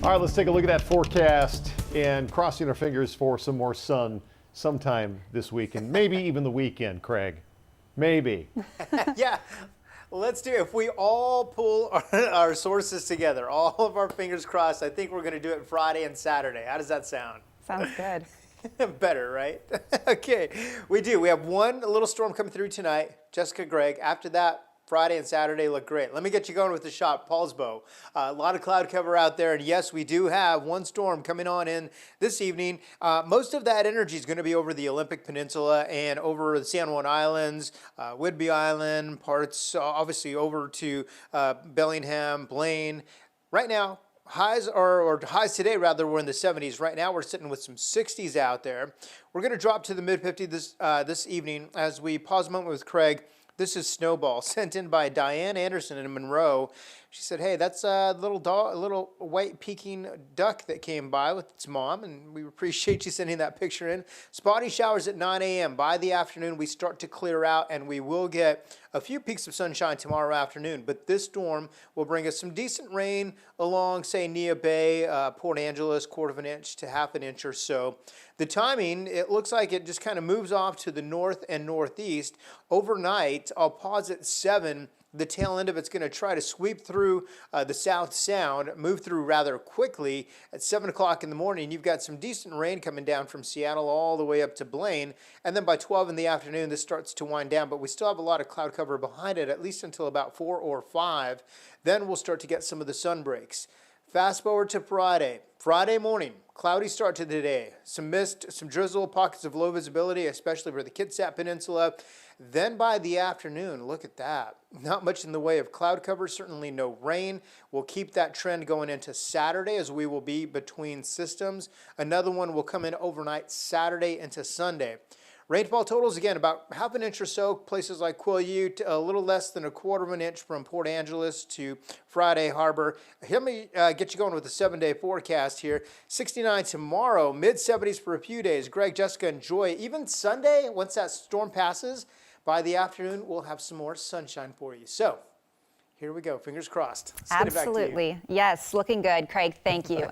All right, let's take a look at that forecast and crossing our fingers for some more sun sometime this week and maybe even the weekend, Craig. Maybe. Yeah, let's do it. If we all pull our sources together, all of our fingers crossed, I think we're going to do it Friday and Saturday. How does that sound? Sounds good. Better, right? Okay, we do. We have one little storm coming through tonight. Jessica, Greg. After that, Friday and Saturday look great. Let me get you going with the shot, Paulsbo. A lot of cloud cover out there, and yes, we do have one storm coming on in this evening. Most of that energy is going to be over the Olympic Peninsula and over the San Juan Islands, Whidbey Island, parts obviously over to Bellingham, Blaine. Right now, highs today rather were in the 70s. Right now we're sitting with some 60s out there. We're going to drop to the mid 50s this evening as we pause a moment with Craig. This is Snowball, sent in by Diane Anderson in Monroe. She said, hey, that's a little white peeking duck that came by with its mom, and we appreciate you sending that picture in. Spotty showers at 9 a.m. By the afternoon, we start to clear out, and we will get a few peaks of sunshine tomorrow afternoon. But this storm will bring us some decent rain along, say, Nia Bay, Port Angeles, 1/4 inch to 1/2 inch or so. The timing, it looks like it just kind of moves off to the north and northeast. Overnight, I'll pause at 7. The tail end of it's going to try to sweep through the South Sound, move through rather quickly. At 7 o'clock in the morning, you've got some decent rain coming down from Seattle all the way up to Blaine. And then by 12 in the afternoon, this starts to wind down. But we still have a lot of cloud cover behind it, at least until about 4 or 5. Then we'll start to get some of the sun breaks. Fast forward to Friday. Friday morning, cloudy start to the day. Some mist, some drizzle, pockets of low visibility, especially for the Kitsap Peninsula. Then by the afternoon, look at that. Not much in the way of cloud cover, certainly no rain. We'll keep that trend going into Saturday as we will be between systems. Another one will come in overnight Saturday into Sunday. Rainfall totals, again, about 1/2 inch or so, places like Quileute, a little less than 1/4 inch from Port Angeles to Friday Harbor. Let me get you going with the 7-day forecast here. 69 tomorrow, mid-70s for a few days. Greg, Jessica, enjoy. Even Sunday, once that storm passes, by the afternoon, we'll have some more sunshine for you. So, here we go. Fingers crossed. Absolutely. Yes, looking good. Craig, thank you.